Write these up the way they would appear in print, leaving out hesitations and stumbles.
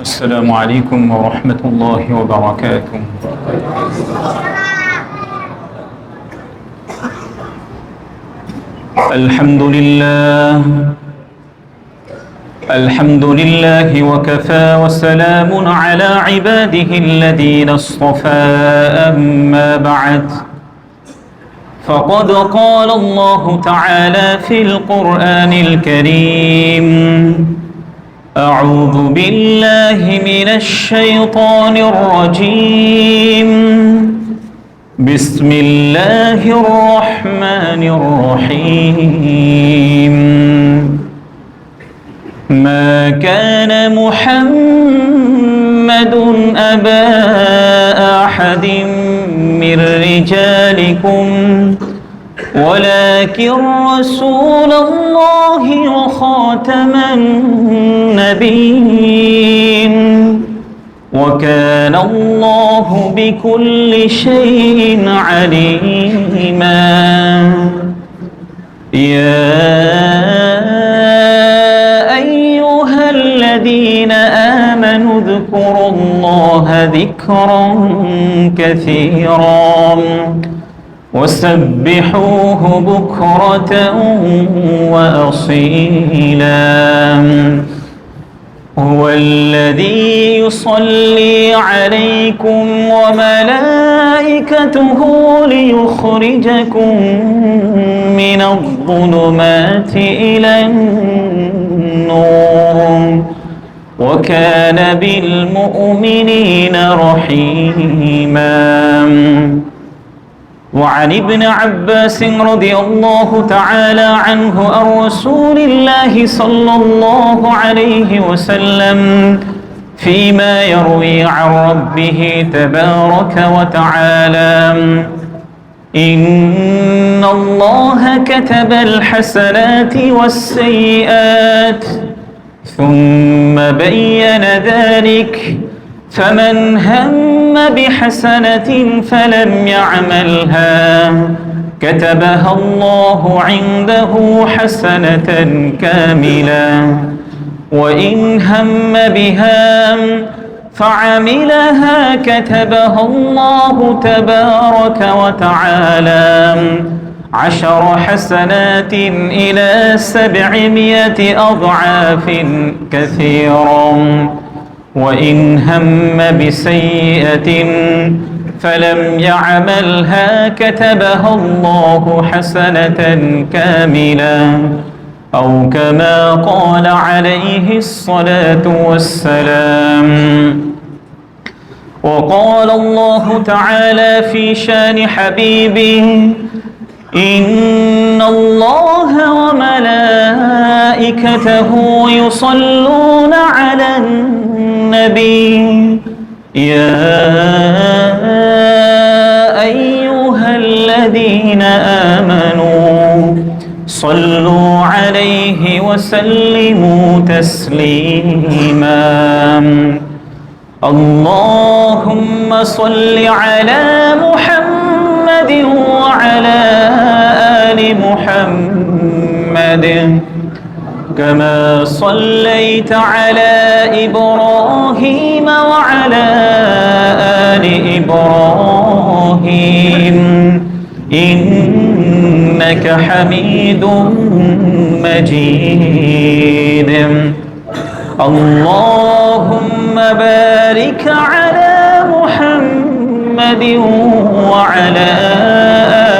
السلام عليكم ورحمة الله وبركاته. الحمد لله الحمد لله وكفى وسلام على عباده الذين اصطفى. أما بعد، فقد قال الله تعالى في القرآن الكريم: أعوذ بالله من الشيطان الرجيم. بسم الله الرحمن الرحيم. ما كان محمد أبا أحد من رجالكم ولكن رسول الله وخاتم النبيين وكان الله بكل شيء عليما. يا أيها الذين آمنوا اذكروا الله ذكرا كثيرا وسبحوه بكرة وأصيلا. هو الذي يصلي عليكم وملائكته ليخرجكم من الظلمات إلى النور وكان بالمؤمنين رحيما. وعن ابن عباس رضي الله تعالى عنه عن رسول الله صلى الله عليه وسلم فيما يروي عن ربه تبارك وتعالى: إن الله كتب الحسنات والسيئات ثم بين ذلك، فمن هم بحسنة فلم يعملها كتبها الله عنده حسنة كاملة، وإن هم بها فعملها كتبها الله تبارك وتعالى 10 حسنات إلى 700 أضعاف كثيرا، وإن هم بسيئة فلم يعملها كتبها الله حسنة كاملة، أو كما قال عليه الصلاة والسلام. وقال الله تعالى في شان حبيبه: إن الله وملائكته يصلون على النبي يا أيها الذين آمنوا صلوا عليه وسلموا تسليما. اللهم صل على محمد وعلى آل محمد كما صليت على إبراهيم وعلى آل إبراهيم إنك حميد مجيد. اللهم بارك على محمد وعلى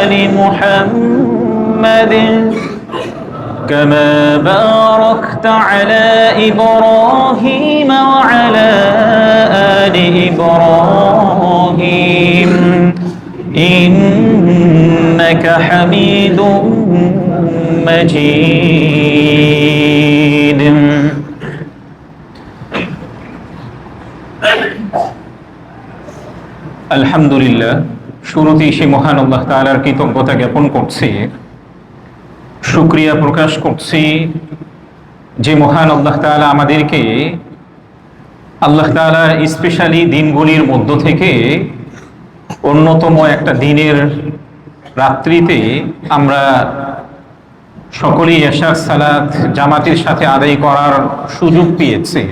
آل محمد كما باركت على إبراهيم وعلى آل إبراهيم إنك حميد مجيد. আলহামদুলিল্লাহ, শুরুতেই সে মহান আল্লাহ তাআলার কৃতজ্ঞতা জ্ঞাপন করছি, শুকরিয়া প্রকাশ করছি যে মহান আল্লাহ তাআলা আমাদেরকে আল্লাহ তাআলার স্পেশালি দিনগুলির মধ্য থেকে অন্যতম একটা দিনের রাত্রিতে আমরা সকলেই এশার সালাত জামাতের সাথে আদায় করার সুযোগ পেয়েছে।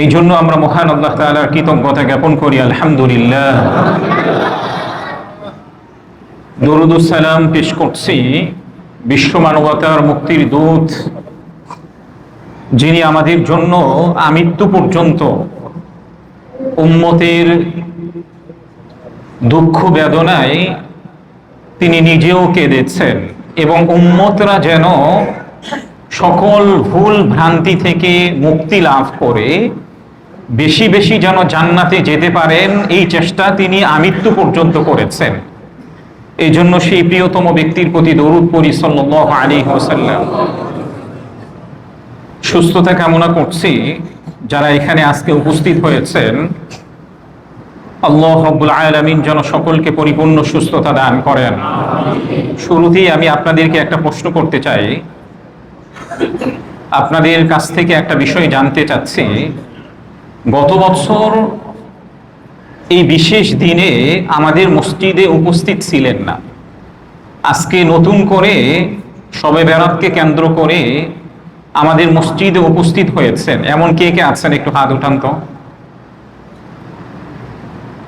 এই জন্য আমরা মহান আল্লাহ তাআলার কৃতজ্ঞতা জ্ঞাপন করি, আলহামদুলিল্লাহ। দরুদ ও সালাম পেশ করছি বিশ্ব মানবতার মুক্তির দূত, যিনি আমাদের জন্য আমৃত্যু পর্যন্ত উম্মতের দুঃখ বেদনায় তিনি নিজেও কেঁদেছেন এবং উম্মতরা যেন সকল ভুল ভ্রান্তি থেকে মুক্তি লাভ করে বেশি বেশি যেন জান্নাতে যেতে পারেন, এই চেষ্টা তিনি আমৃত্যু পর্যন্ত করেছেন। এই জন্য সেই প্রিয়তম ব্যক্তির প্রতি দরুদ পড়ি সাল্লাল্লাহু আলাইহি ওয়াসাল্লাম। সুস্থতা কামনা করছি যারা এখানে আজকে উপস্থিত হয়েছেন। আল্লাহ রাব্বুল আলামিন যেন সকলকে পরিপূর্ণ সুস্থতা দান করেন। শুরুতেই আমি আপনাদেরকে একটা প্রশ্ন করতে চাই, আপনাদের কাছ থেকে একটা বিষয় জানতে চাচ্ছি। গত বছর এই বিশেষ দিনে আমাদের মসজিদে উপস্থিত ছিলেন না, আজকে নতুন করে শবে বেরাতকে কেন্দ্র করে আমাদের মসজিদে উপস্থিত হয়েছেন, এমন কে কে আছেন? একটু হাত উঠান তো।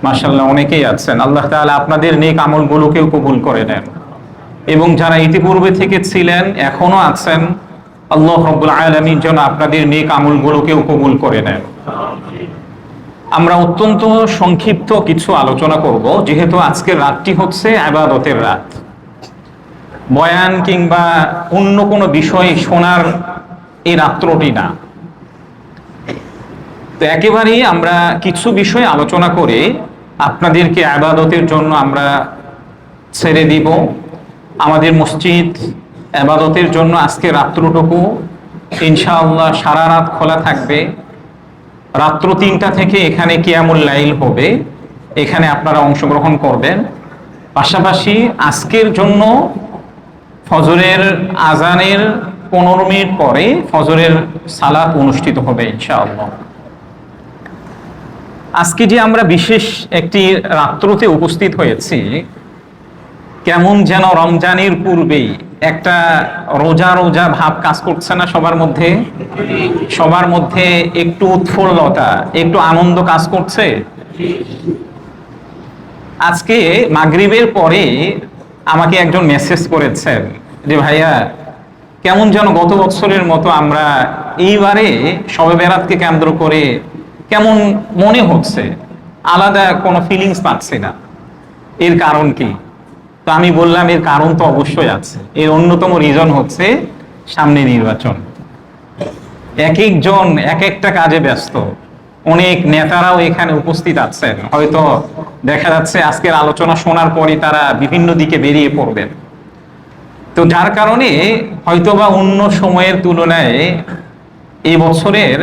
মাশাআল্লাহ, অনেকেই আছেন। আল্লাহ তাআলা আপনাদের নেক আমলগুলোকেও কবুল করে নেন এবং যারা ইতিপূর্বে থেকে ছিলেন এখনো আছেন, আল্লাহ রাব্বুল আলামিন যেন আপনাদের নেক আমলগুলোকেও কবুল করে নেন। আমরা অত্যন্ত সংক্ষিপ্ত কিছু আলোচনা করব, যেহেতু আজকের রাতটি হচ্ছে ইবাদতের রাত। বয়ান কিংবা অন্য কোনো বিষয় শোনার এই রাত্রটি না। তো একেবারেই আমরা কিছু বিষয় আলোচনা করে আপনাদেরকে ইবাদতের জন্য আমরা ছেড়ে দিব। আমাদের মসজিদ ইবাদতের জন্য আজকে রাত্রটুকু ইনশাআল্লাহ সারা রাত খোলা থাকবে। রাত্র 3টা থেকে এখানে কিয়ামুল লাইল হবে, এখানে আপনারা অংশগ্রহণ করবেন। পাশাপাশি আজকের জন্য ফজরের আজানের 15 মিনিট পরে ফজরের সালাত অনুষ্ঠিত হবে ইনশাআল্লাহ। আজকে যে আমরা বিশেষ একটি রাত্রতে উপস্থিত হয়েছি, কেমন যেন রমজানের পূর্বেই একটা রোজা রোজা ভাব কাজ করছে না সবার মধ্যে? সবার মধ্যে একটু উৎফুল্লতা, একটু আনন্দ কাজ করছে। আজকে মাগরিবের পরে আমাকে একজন মেসেজ করেছেন যে ভাইয়া, কেমন যেন গত বছরের মতো আমরা এইবারে শবে বেরাতকে কেন্দ্র করে কেমন মনে হচ্ছে, আলাদা কোনো ফিলিংস পাচ্ছি না। এর কারণ কি? তো আমি বললাম এর কারণ তো অবশ্যই আছে। এর অন্যতম রিজন হচ্ছে সামনে নির্বাচন। এক একজন এক একটা কাজে ব্যস্ত, অনেক নেতারাও এখানে উপস্থিত আছেন। হয়তো দেখা যাচ্ছে আজকের আলোচনা শোনার পরে তারা বিভিন্ন দিকে বেরিয়ে পড়বেন। তো যার কারণে হয়তোবা অন্য সময়ের তুলনায় এই বছরের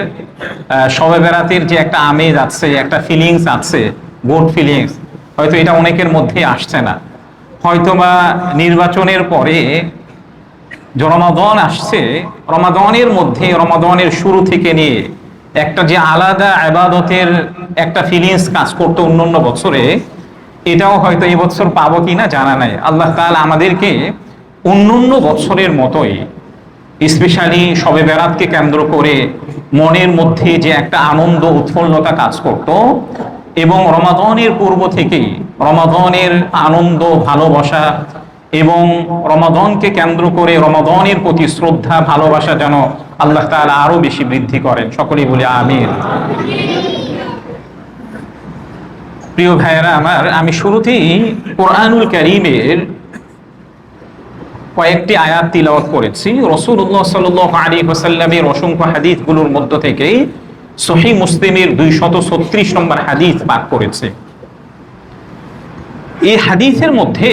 শবে বেরাতের যে একটা আমেজ আছে, একটা ফিলিংস আছে, গুড ফিলিংস, হয়তো এটা অনেকের মধ্যে আসছে না। হয়তোবা নির্বাচনের পরে যে রমাদান আসছে, রমাদানের মধ্যে রমাদানের শুরু থেকে নিয়ে একটা যে আলাদা ইবাদতের একটা ফিলিংস কাজ করতো অন্যান্য বছরে, এটাও হয়তো এই বছর পাবো কিনা জানা নাই। আল্লাহ তাআলা আমাদেরকে অন্যান্য বছরের মতোই স্পেশালি শবে বেরাতকে কেন্দ্র করে মনের মধ্যে যে একটা আনন্দ উৎফুল্লতা কাজ করত এবং রমাদানের পূর্ব থেকেই রমাদানের আনন্দ ভালোবাসা এবং রমাদানকে কেন্দ্র করে রমাদানের প্রতি শ্রদ্ধা ভালোবাসা যেন আল্লাহ তাআলা আরো বেশি বৃদ্ধি করেন। সকলেই বলি আমিন। প্রিয় ভাইয়েরা আমার, আমি শুরুতেই কোরআনুল কারীমের কয়েকটি আয়াত তিলাওয়াত করেছি। রাসূলুল্লাহ সাল্লাল্লাহু আলাইহি ওয়াসাল্লামের অসংখ্য হাদিসগুলোর মধ্য থেকে সহিহ মুসলিমের 236 নম্বর হাদিস পাঠ করেছে। এই হাদিসের মধ্যে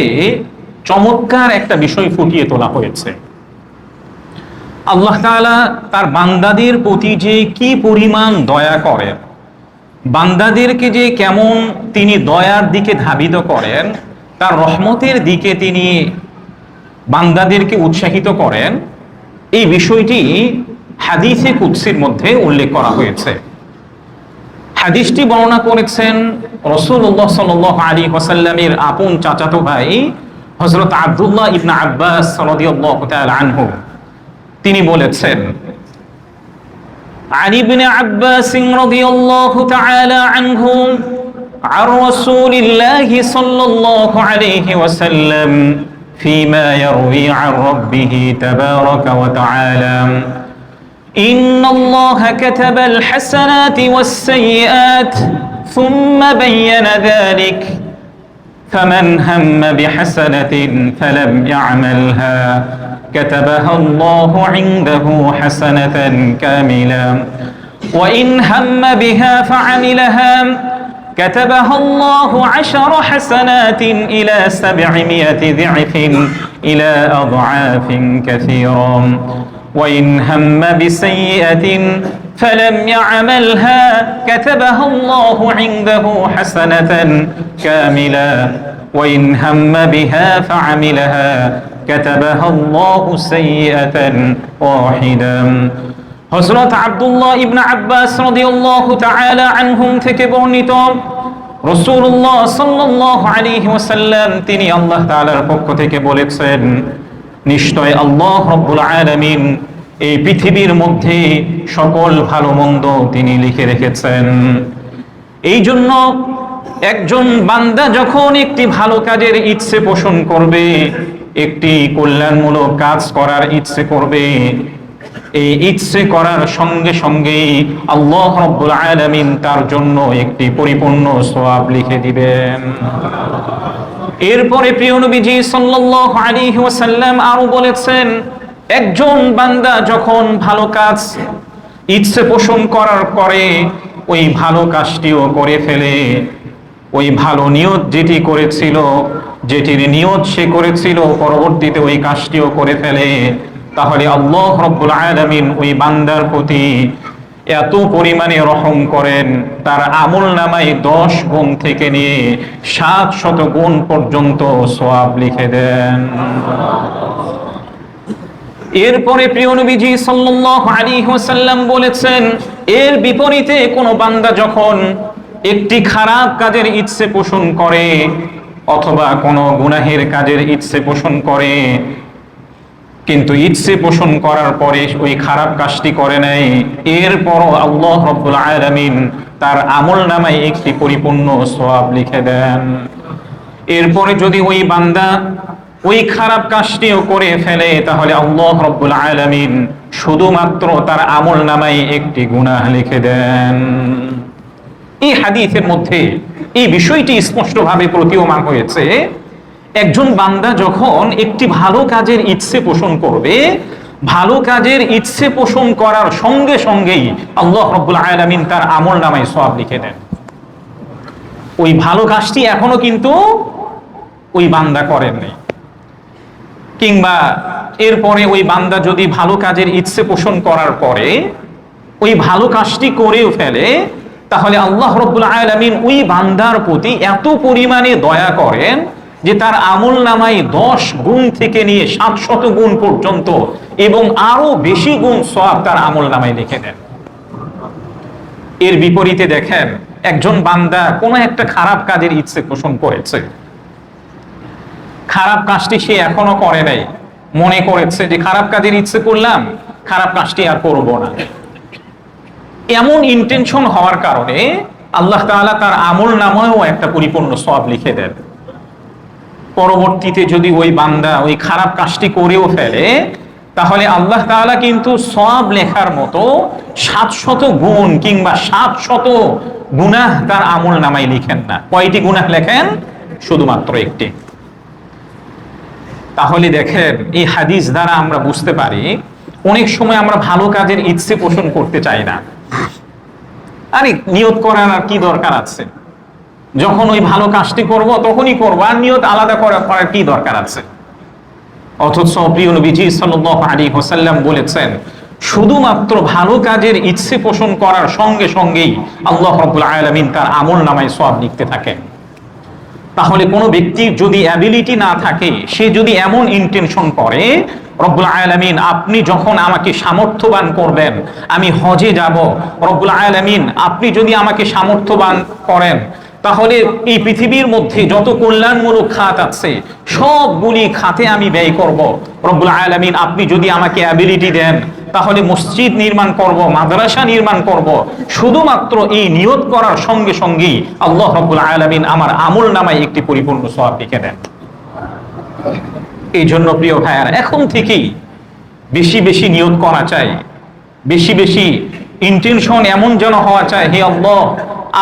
চমৎকার একটা বিষয় ফুটিয়ে তোলা হয়েছে। আল্লাহ তাআলা তার বান্দাদের প্রতি যে কি পরিমাণ দয়া করেন, বান্দাদেরকে যে কেমন তিনি দয়ার দিকে ধাবিত করেন, তার রহমতের দিকে তিনি বান্দাদেরকে উৎসাহিত করেন, এই বিষয়টি হাদিসে কুদসির মধ্যে উল্লেখ করা হয়েছে। হাদিসটি বর্ণনা করেছেন রাসূলুল্লাহ সাল্লাল্লাহু আলাইহি ওয়াসাল্লামের আপন চাচাতো ভাই হযরত আব্দুল্লাহ ইবনে আব্বাস রাদিয়াল্লাহু তাআলা আনহু। তিনি বলেছেন, عن ابن عباس رضي الله تعالى عنه عن رسول الله صلى الله عليه وسلم فيما يروي عن ربه تبارك وتعالى إن الله كتب الحسنات والسيئات ثم بين ذلك فمن هم بحسنة فلم يعملها كتبها الله عنده حسنة كاملة وإن هم بها فعملها كتبها الله 10 حسنات إلى 700 ضعف إلى أضعاف كثيرة وإن هم بسيئة فلم يعملها كتبها الله عنده حسنة كاملة وإن هم بها فعملها كتبها الله سيئة واحدة হযরত আব্দুল্লাহ ইবনে আব্বাস রাদিয়াল্লাহু তাআলা আনহুম থেকে বর্ণিত রাসূলুল্লাহ সাল্লাল্লাহু আলাইহি ওয়াসাল্লাম তিনি আল্লাহ তাআলার পক্ষ থেকে বলেছেন নিশ্চয় আল্লাহ রাব্বুল আলামিন এই পৃথিবীর মধ্যে সকল ভালো মন্দ তিনি লিখে রেখেছেন। এই জন্য একজন বান্দা যখন একটি ভালো কাজের ইচ্ছে পোষণ করবে, একটি কল্যাণমূলক কাজ করার ইচ্ছে করবে, এই ইচ্ছে করার সঙ্গে সঙ্গেই আল্লাহ রাব্বুল আলামিন তার জন্য একটি পরিপূর্ণ সওয়াব লিখে দিবেন। এরপরে প্রিয় নবীজি সাল্লাল্লাহু আলাইহি ওয়াসাল্লাম আরো বলেছেন একজন বান্দা যখন ভালো কাজ ইচ্ছে পোষণ করার পরে ওই ভালো কাজটিও করে ফেলে, ওই ভালো নিয়ত যেটি করেছিল, যেটির নিয়ত সে করেছিল পরবর্তীতে ওই কাজটিও করে ফেলে, তাহলে আল্লাহ রাব্বুল আলামিন ওই বান্দার প্রতি এত পরিমাণে রহম করেন তার আমলনামায় 10 গুণ থেকে নিয়ে 700 গুণ পর্যন্ত সওয়াব লিখে দেন। এরপরে প্রিয় নবীজি সাল্লাল্লাহু আলাইহি ওয়াসাল্লাম বলেছেন এর বিপরীতে কোন বান্দা যখন একটি খারাপ কাজের ইচ্ছে পোষণ করে অথবা কোনো গুনাহের কাজের ইচ্ছে পোষণ করে, কিন্তু ইচ্ছে পোষণ করার পরে ওই খারাপ কাজটি করে নেয়, এরপরও আল্লাহ রাব্বুল আলামিন তার আমলনামায় একটি পরিপূর্ণ সওয়াব লিখে দেন। এরপরে যদি ওই বান্দা ওই খারাপ কাজটিও করে ফেলে তাহলে আল্লাহ রাব্বুল আলামিন শুধুমাত্র তার আমলনামায় একটি গুনাহ লিখে দেন। এই হাদিসের মধ্যে এই বিষয়টি স্পষ্টভাবে প্রতীয়মান হয়েছে একজন বান্দা যখন একটি ভালো কাজের ইচ্ছে পোষণ করবে, ভালো কাজের ইচ্ছে পোষণ করার সঙ্গে সঙ্গেই আল্লাহ রাব্বুল আলামিন তার আমলনামায় সওয়াব লিখে দেন। ওই ভালো কাজটি এখনো কিন্তু ওই বান্দা করেননি, কিংবা এরপরে ওই বান্দা যদি ভালো কাজের ইচ্ছে পোষণ করার পরে ওই ভালো কাজটি করেও ফেলে, তাহলে আল্লাহ রাব্বুল আলামিন ওই বান্দার প্রতি এত পরিমাণে দয়া করেন যে তার আমলনামায় 10 গুণ থেকে নিয়ে 700 গুণ পর্যন্ত এবং আরো বেশি গুণ সওয়াব তার আমলনামায় লিখে দেন। এর বিপরীতে দেখেন একজন বান্দা কোনো একটা খারাপ কাজের ইচ্ছে পোষণ করেছে, খারাপ কাজটি সে এখনো করে নাই, মনে করেছে যে খারাপ কাজের ইচ্ছে করলাম, খারাপ কাজটি আর করব না, এমন ইন্টেনশন হওয়ার কারণে আল্লাহ তাআলা তার আমলনামায়ও একটা পরিপূর্ণ সওয়াব লিখে দেন। পরবর্তীতে যদি ওই বান্দা ওই খারাপ কাজটি করেও ফেলে তাহলে আল্লাহ তাআলা কিন্তু সওয়াব লেখার মতো 700 গুণ কিংবা 700 গুনাহ তার আমলনামায় লিখেন না। কয়টি গুনাহ লেখেন? শুধুমাত্র একটি। তাহলে দেখেন এই হাদিস দ্বারা আমরা বুঝতে পারি অনেক সময় আমরা ভালো কাজের ইচ্ছে পোষণ করতে চাই না, আরে নিয়ত করার আর কি দরকার আছে, যখন ওই ভালো কাজটি করব তখনই করব, আর নিয়ত আলাদা করার কি দরকার আছে। অথচ প্রিয় নবীজি সাল্লাল্লাহু আলাইহি ওয়াসাল্লাম বলেছেন শুধুমাত্র ভালো কাজের ইচ্ছে পোষণ করার সঙ্গে সঙ্গেই আল্লাহ রাব্বুল আলামিন তার আমলনামায় সওয়াব লিখতে থাকেন। তাহলে কোনো ব্যক্তির যদি অ্যাবিলিটি না থাকে, সে যদি এমন ইন্টেনশন করে রব্বুল আলামিন আপনি যখন আমাকে সামর্থ্যবান করবেন আমি হজে যাব, রব্বুল আলামিন আপনি যদি আমাকে সামর্থ্যবান করেন তাহলে এই পৃথিবীর মধ্যে যত কল্যাণমূলক খাত আছে সবগুলি খাতে আমি ব্যয় করব, রব্বুল আলামিন আপনি যদি আমাকে অ্যাবিলিটি দেন তাহলে মসজিদ নির্মাণ করব, মাদ্রাসা নির্মাণ করব, শুধুমাত্র এই নিয়ত করার সঙ্গে সঙ্গেই আল্লাহ রাব্বুল আলামিন আমার আমল নামায় একটি পরিপূর্ণ সওয়াব লিখে দেন। এই জন্য প্রিয় ভাইয়ারা, এখন থেকেই বেশি বেশি নিয়ত করা চাই, বেশি বেশি ইন্টেনশন এমন যেন হওয়া চাই, হে আল্লাহ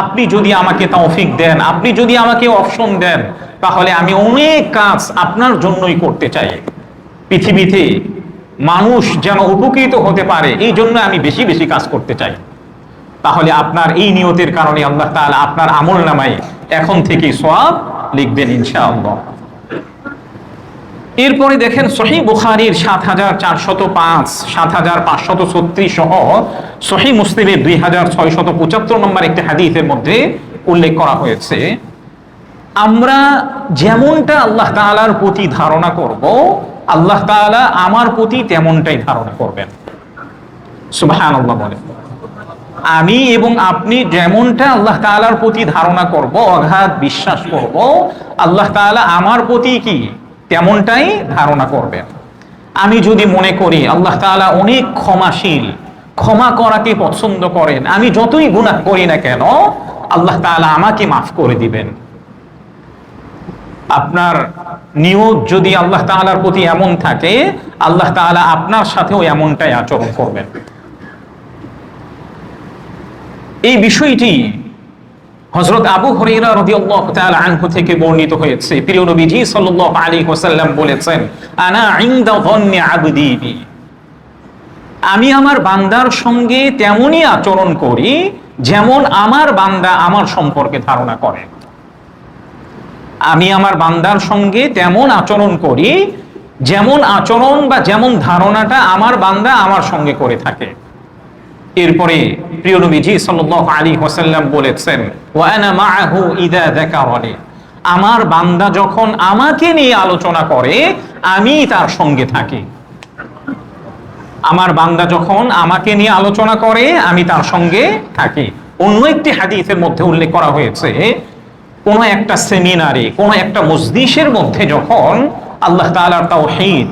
আপনি যদি আমাকে তৌফিক দেন, আপনি যদি আমাকে অপশন দেন, তাহলে আমি অনেক কাজ আপনার জন্যই করতে চাই। পৃথিবীতে মানুষ যেন উপকৃত হতে পারে, এই জন্য আমি বেশি বেশি কাজ করতে চাই। তাহলে আপনার এই নিয়তের কারণে আল্লাহ তাআলা আপনার আমল নামায় এখন থেকে সওয়াব লিখবেন ইনশাআল্লাহ। এরপরে দেখেন সহিহ বুখারীর ৭৪০৫, ৭৫৩৬ সহ সহিহ মুসলিমের ২৬৭৫ নম্বর একটি হাদিসের মধ্যে উল্লেখ করা হয়েছে, আমরা যেমনটা আল্লাহ তাআলার প্রতি ধারণা করব, আল্লাহ তাআলা আমার প্রতি তেমনটাই ধারণা করবেন। সুবহানাল্লাহ বলেন। আমি এবং আপনি যেমনটা আল্লাহ তাআলার প্রতি ধারণা করব, অগাধ বিশ্বাস করব, আল্লাহ তাআলা আমার প্রতি কি তেমনটাই ধারণা করবেন। আমি যদি মনে করি আল্লাহ তাআলা অনেক ক্ষমাশীল, ক্ষমা করাকে পছন্দ করেন, আমি যতই গুনাহ করি না কেন আল্লাহ তাআলা আমাকে মাফ করে দিবেন। আপনার নিয়ত যদি আল্লাহ তাআলার প্রতি এমন থাকে, আল্লাহ তাআলা আপনার সাথেও এমনটাই আচরণ করবেন। এই বিষয়টি হযরত আবু হুরায়রা রাদিয়াল্লাহু তাআলা আনহু থেকে বর্ণিত হয়েছে। প্রিয় নবীজি সাল্লাল্লাহু আলাইহি ওয়াসাল্লাম বলেছেন, আনা ইনদা যন্নি আবদি বি, আমি আমার বান্দার সঙ্গে তেমনই আচরণ করি যেমন আমার বান্দা আমার সম্পর্কে ধারণা করে। আমি আমার বান্দার সঙ্গে তেমন আচরণ করি যেমন আচরণ বা যেমন ধারণাটা আমার বান্দা আমার সঙ্গে করে থাকে। এরপরে প্রিয় নবীজি সাল্লাল্লাহু আলাইহি ওয়াসাল্লাম বলেছেন, ওয়া আনা মাআহু ইযা যাকারানি, আমার বান্দা যখন আমাকে নিয়ে আলোচনা করে আমি তার সঙ্গে থাকি। আমার বান্দা যখন আমাকে নিয়ে আলোচনা করে আমি তার সঙ্গে থাকি। অন্য একটি হাদিসের মধ্যে উল্লেখ করা হয়েছে, কোন একটা সেমিনারে, কোন একটা মজলিসের মধ্যে যখন আল্লাহ তাআলার তাওহীদ,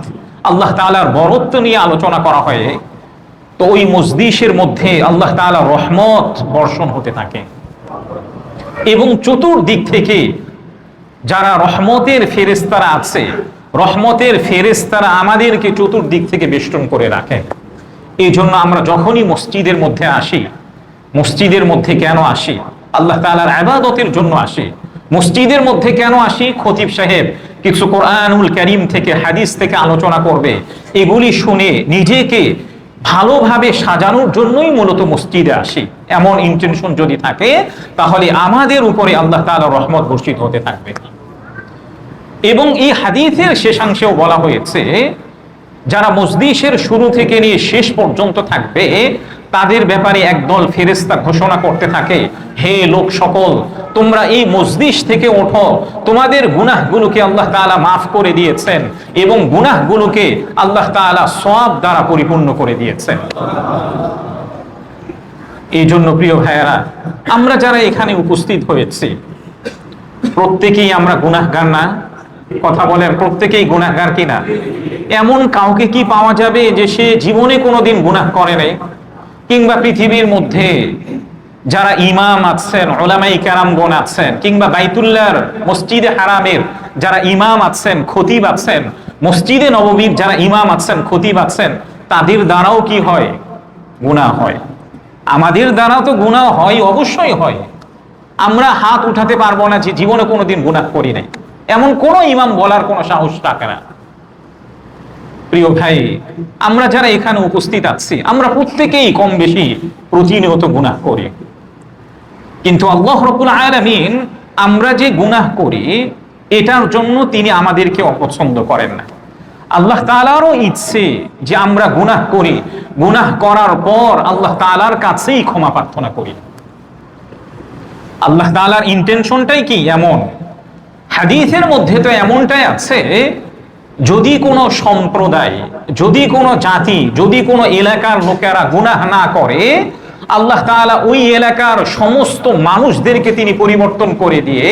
আল্লাহ তাআলার বরত্ব নিয়ে আলোচনা করা হয়, তো ওই মজলিসের মধ্যে আল্লাহ তাআলা রহমত বর্ষণ হতে থাকে এবং চতুর্দিক থেকে যারা রহমতের ফেরেশতারা আছে, রহমতের ফেরেশতারা আমাদেরকে চতুর্দিক থেকে বেষ্টন করে রাখে। এই জন্য আমরা যখনই মসজিদের মধ্যে আসি, মসজিদের মধ্যে কেন আসি? আল্লাহ তাআলার ইবাদতের জন্য আসি। মসজিদের মধ্যে কেন আসি? খতিব সাহেব কিছু কোরআনুল কারীম থেকে, হাদিস থেকে আলোচনা করবে, এগুলি শুনে নিজেকে ভালোভাবে সাজানোর জন্যই মূলত মসজিদে আসি। এমন ইন্টেনশন যদি থাকে তাহলে আমাদের উপরে আল্লাহ তাআলার রহমত বর্ষিত হতে থাকবে। এবং এই হাদিসের শেষাংশেও বলা হয়েছে, যারা মজলিসের শুরু থেকে নিয়ে শেষ পর্যন্ত থাকবে তাদের ব্যাপারে একদল ফেরেশতা ঘোষণা করতে থাকে, হে লোক সকল, তোমরা এই মজলিস থেকে ওঠো, তোমাদের গুনাহগুলোকে আল্লাহ তাআলা মাফ করে দিয়েছেন এবং গুনাহগুলোকে আল্লাহ তাআলা সওয়াব দ্বারা পরিপূর্ণ করে দিয়েছেন। এই জন্য প্রিয় ভাইয়েরা, আমরা যারা এখানে উপস্থিত হয়েছি প্রত্যেকেই আমরা গুনাহগার না? কথা বলেন, প্রত্যেকেই গুনাহগার কিনা? এমন কাউকে কি পাওয়া যাবে যে সে জীবনে কোনোদিন গুনাহ করে নাই? কিংবা পৃথিবীর মধ্যে যারা ইমাম আছেন, উলামায়ে কেরামগণ আছেন, কিংবা বাইতুল্লাহর মসজিদে হারামের যারা ইমাম আছেন, খতিব আছেন, মসজিদে নববীর যারা ইমাম আছেন, খতিব আছেন, তাদের দ্বারাও কি হয়? গুনাহ হয়। আমাদের দ্বারা তো গুনাহ হয়, অবশ্যই হয়। আমরা হাত উঠাতে পারবো না যে জীবনে কোনোদিন গুনাহ করি নাই, এমন কোন ইমাম বলার কোনো সাহস রাখে না। প্রিয় ভাই, আমরা যারা এখানে উপস্থিত আছি আমরা প্রত্যেকেই কম বেশি প্রতিনিয়ত গুনাহ করি, কিন্তু আল্লাহ রাব্বুল আলামিন আমরা যে গুনাহ করি এটার জন্য তিনি আমাদেরকে অপছন্দ করেন না। আল্লাহ তাআলারও ইচ্ছে যে আমরা গুনাহ করি, গুনাহ করার পর আল্লাহ তাআলার কাছেই ক্ষমা প্রার্থনা করি। আল্লাহ তাআলার ইন্টেনশনটাই কি এমন। হাদিসের মধ্যে তো এমনটাই আছে, যদি কোনো সম্প্রদায়, যদি কোনো জাতি, যদি কোনো এলাকার লোকেরা গুনাহ না করে, আল্লাহ তাআলা ওই এলাকার সমস্ত মানুষদেরকে তিনি পরিবর্তন করে দিয়ে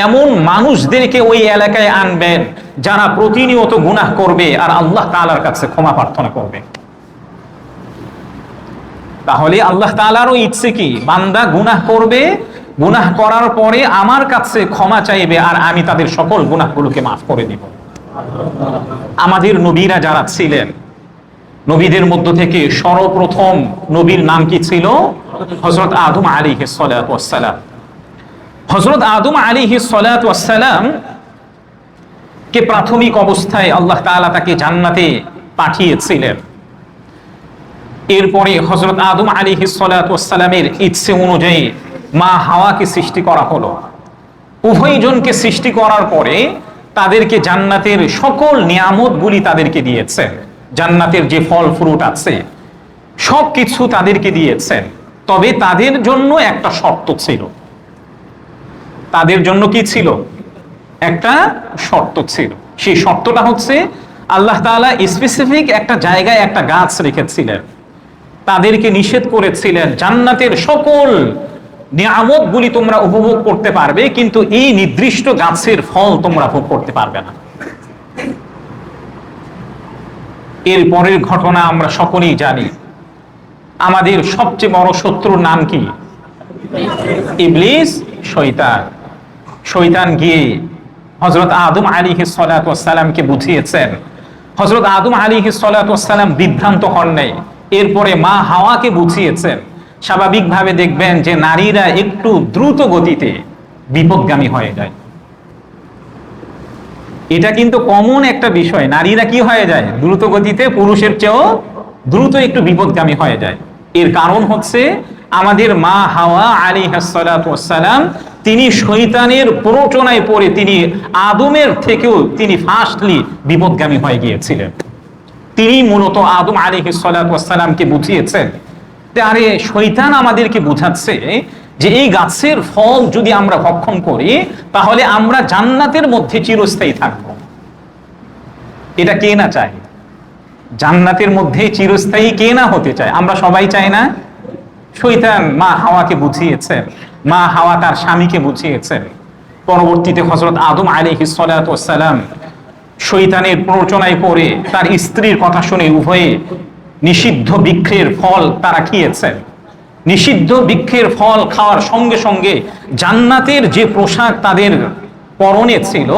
এমন মানুষদেরকে ওই এলাকায় আনবেন যারা প্রতিনিয়ত গুনাহ করবে আর আল্লাহ তাআলার কাছে ক্ষমা প্রার্থনা করবে। তাহলে আল্লাহ তাআলারও ইচ্ছে কি, বান্দা গুনাহ করবে, গুনাহ করার পরে আমার কাছে ক্ষমা চাইবে, আর আমি তাদের সকল গুনাহগুলোকে মাফ করে দিব। আমাদের নবীরা যারা ছিলেন, নবীদের মধ্য থেকে সর্বপ্রথম নবীর নাম কি ছিল? হযরত আদম আলাইহিস সালাতু ওয়াস সালাম। হযরত আদম আলাইহিস সালাতু ওয়াস সালাম কে প্রাথমিক অবস্থায় আল্লাহ তাআলা তাকে জান্নাতে পাঠিয়েছিলেন। এরপরে হযরত আদম আলাইহিস সালাতু ওয়াস সালামের ইচ্ছে অনুযায়ী মা হাওয়াকে সৃষ্টি করা হলো। উভয়জনকে সৃষ্টি করার পরে তাদেরকে জান্নাতের সকল নিয়ামতগুলি তাদেরকে দিয়েছেন। জান্নাতের যে ফল ফ্রুট আছে সবকিছু তাদেরকে দিয়েছেন। তবে তাদের জন্য একটা শর্ত ছিল। তাদের জন্য কি ছিল? একটা শর্ত ছিল। সেই শর্তটা হচ্ছে আল্লাহ তাআলা স্পেসিফিক একটা জায়গায় একটা গাছ রেখেছিলেন। তাদেরকে নিষেধ করেছিলেন জান্নাতের সকল নিয়ামতগুলি তোমরা উপভোগ করতে পারবে, কিন্তু এই নির্দিষ্ট গাছের ফল তোমরা ভোগ করতে পারবে না। এর পরের ঘটনা আমরা সকলেই জানি। আমাদের সবচেয়ে বড় শত্রুর নাম কি? ইবলিস, শয়তান। শয়তান গিয়ে হযরত আদম আলাইহিস সালাতু ওয়াস সালামকে বুঝিয়েছেন। হযরত আদম আলাইহিস সালাতু ওয়াস সালাম বিভ্রান্ত হন নাই। এরপরে মা হাওয়াকে বুঝিয়েছেন। স্বাভাবিকভাবে দেখবেন যে নারীরা একটু দ্রুত গতিতে বিপদগামী হয়ে যায়। এটা কিন্তু কমন একটা বিষয়। নারীরা কি হয়ে যায়? দ্রুত গতিতে পুরুষের চেয়েও দ্রুত একটু বিপদগামী হয়ে যায়। এর কারণ হচ্ছে আমাদের মা হাওয়া আলাইহিস সালাতু ওয়াস সালাম, তিনি শয়তানের প্ররোচনায় পড়ে তিনি আদমের থেকেও তিনি ফাস্টলি বিপদগামী হয়ে গিয়েছিলেন। তিনি মূলত আদম আলাইহিস সালাতু ওয়াস সালামকে বুঝিয়েছেন, আরে শয়তান আমাদেরকে বোঝাচ্ছে যে এই গাছের ফল যদি আমরা ভক্ষণ করি তাহলে আমরা জান্নাতের মধ্যে চিরস্থায়ী থাকব। এটা কে না চায়? জান্নাতের মধ্যে চিরস্থায়ী কে না হতে চায়? আমরা সবাই চাই না? শয়তান মা হাওয়াকে বুঝিয়েছেন, মা হাওয়া তার স্বামীকে বুঝিয়েছেন। পরবর্তীতে হযরত আদম আলাইহিস সালাতু ওয়াস সালাম শয়তানের প্ররোচনায় পড়ে তার স্ত্রীর কথা শুনে উভয়ে নিষিদ্ধ বৃক্ষের ফল তারা খেয়েছেন। নিষিদ্ধ বৃক্ষের ফল খাওয়ার সঙ্গে সঙ্গে জান্নাতের যে পোশাক তাদের পরনে ছিল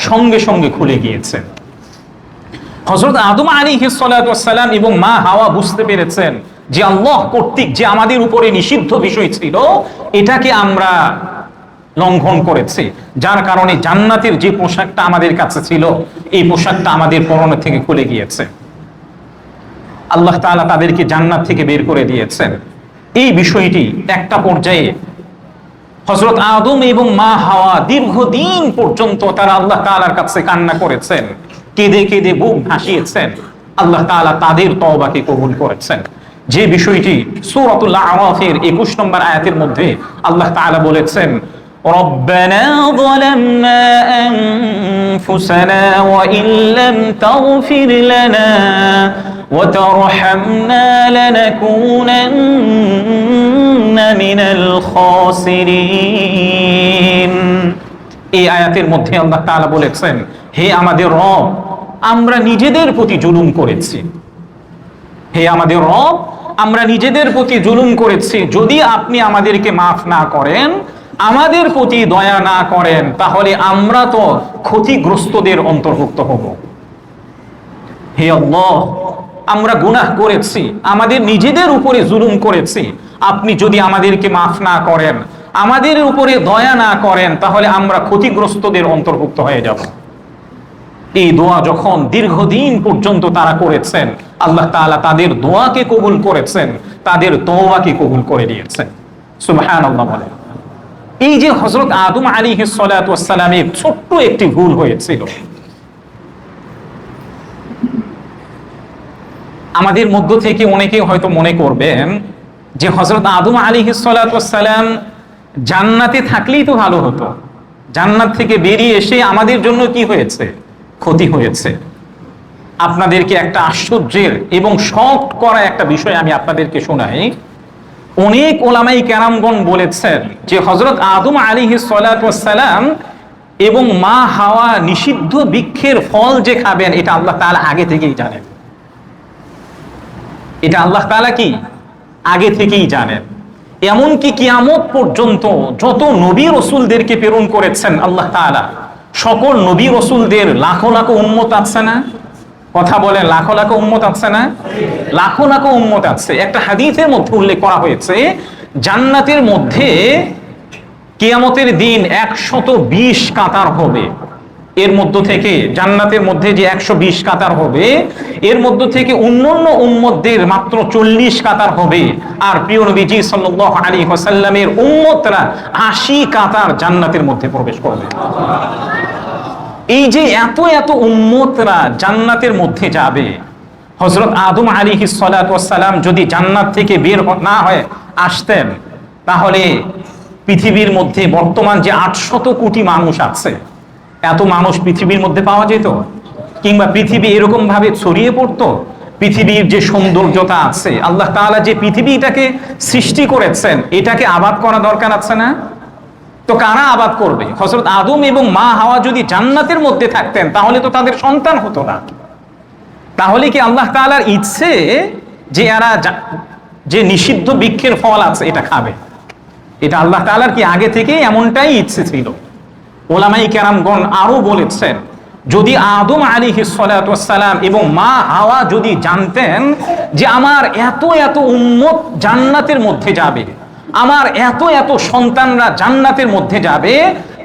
সঙ্গে সঙ্গে খুলে গিয়েছে। হযরত আদম আলাইহিস সালাতু ওয়াস সালাম এবং মা হাওয়া বুঝতে পেরেছেন যে আল্লাহ কর্তৃক যে আমাদের উপরে নিষিদ্ধ বিষয় ছিল এটাকে আমরা লঙ্ঘন করেছি, যার কারণে জান্নাতের যে পোশাকটা আমাদের কাছে ছিল এই পোশাকটা আমাদের পরনে থেকে খুলে গিয়েছে। আল্লাহ তাআলা তাদেরকে জান্নাত থেকে বের করে দিয়েছেন। এই বিষয়টি একটা পর্যায়ে হযরত আদম এবং মা হাওয়া দীর্ঘদিন পর্যন্ত তারা আল্লাহ তাআলার কাছে কান্না করেছেন, কেঁদে কেঁদে বুক ভাসিয়েছেন। আল্লাহ তাআলা তাদের তওবাকে কবুল করেছেন। যে বিষয়টি সূরাতুল আরাফের 21 নম্বর আয়াতের মধ্যে আল্লাহ তাআলা বলেছেন, ربنا ظلمنا أنفسنا وإن لم تغفر لنا وترحمنا لنكونن من الخاسرين। এই আয়াতের মধ্যে আল্লাহ তাআলা বলেছেন, হে আমাদের রব, আমরা নিজেদের প্রতি জুলুম করেছি। হে আমাদের রব, আমরা নিজেদের প্রতি জুলুম করেছি। যদি আপনি আমাদেরকে মাফ না করেন, আমাদের প্রতি দয়া না করেন, তাহলে আমরা তো ক্ষতিগ্রস্তদের অন্তর্ভুক্ত হব। হে আল্লাহ, আমরা গুনাহ করেছি, আমাদের নিজেদের উপরে জুলুম করেছি। আপনি যদি আমাদেরকে মাফ না করেন, আমাদের উপরে দয়া না করেন, তাহলে আমরা ক্ষতিগ্রস্তদের অন্তর্ভুক্ত হয়ে যাব। এই দোয়া যখন দীর্ঘদিন পর্যন্ত তারা করেছেন, আল্লাহ তাআলা তাদের দোয়াকে কবুল করেছেন, তাদের তওবাকে কবুল করে দিয়েছেন। সুবহানাল্লাহ বলেন। এই যে হযরত আদম আলাইহিস সালাতু ওয়াস সালামের ছোট্ট একটি ভুল হয়েছিল, আমাদের মধ্য থেকে অনেকে হয়তো মনে করবেন যে হযরত আদম আলাইহিস সালাতু ওয়াস সালাম জান্নাতে থাকলেই তো ভালো হতো, জান্নাত থেকে বেরিয়ে এসে আমাদের জন্য কি হয়েছে? ক্ষতি হয়েছে। আপনাদেরকে একটা আশ্চর্যের এবং শক করা একটা বিষয় আমি আপনাদেরকে শোনাই। অনেক ওলামাই কেরামগণ বলেছেন যে হযরত আদম আলাইহিস সালাতু ওয়াস সালাম এবং মা হাওয়া নিষিদ্ধ বৃক্ষের ফল যে খাবেন এটা আল্লাহ তাআলা আগে থেকেই জানেন। এটা আল্লাহ তাআলা কি আগে থেকেই জানেন। এমনকি কিয়ামত পর্যন্ত যত নবী রসুলদেরকে প্রেরণ করেছেন আল্লাহ তাআলা, সকল নবী রসুলদের লাখো লাখো উম্মত আছে না? কথা বলেন, লাখো লাখো উম্মত আছে না? লাখো লাখো উম্মত আছে। একটা হাদিসের মধ্যে উল্লেখ করা হয়েছে, জান্নাতের মধ্যে কিয়ামতের দিন 120 কাতার হবে। এর মধ্য থেকে, জান্নাতের মধ্যে যে 120 কাতার হবে, এর মধ্য থেকে অন্যান্য উম্মতদের মাত্র 40 কাতার হবে। আর প্রিয় নবীজি সাল্লাল্লাহু আলাইহি ওয়াসাল্লামের উম্মতরা 80 কাতার জান্নাতের মধ্যে প্রবেশ করবে। এই যে এত এত উম্মতরা জান্নাতের মধ্যে যাবে, হযরত আদম আলাইহিস সালাতু ওয়াস সালাম যদি জান্নাত থেকে বের না হয়ে আসতেন, তাহলে পৃথিবীর মধ্যে বর্তমান যে 800 কোটি মানুষ আছে, এত মানুষ পৃথিবীর মধ্যে পাওয়া যেত? কিংবা পৃথিবী এরকম ভাবে ছড়িয়ে পড়তো? পৃথিবীর যে সৌন্দর্যতা আছে, আল্লাহ তাআলা যে পৃথিবীটাকে সৃষ্টি করেছেন, এটাকে আবাদ করা দরকার আছে না? তো কারা আবাদ করবে? হযরত আদম এবং মা হাওয়া যদি জান্নাতের মধ্যে থাকতেন, তাহলে তো তাদের সন্তান হতো না। তাহলে কি আল্লাহ তাআলার ইচ্ছে যে এরা যে নিষিদ্ধ বৃক্ষের ফল আছে এটা খাবে? এটা আল্লাহ তাআলার কি আগে থেকেই এমনটাই ইচ্ছে ছিল? ওলামাই কেরামগণ আরো বলেছেন, যদি আদম আলাইহিস সালাতু ওয়াস সালাম এবং মা হাওয়া যদি জানতেন যে আমার এত এত উম্মত জান্নাতের মধ্যে যাবে, আমার এত এত সন্তানরা জান্নাতের মধ্যে যাবে,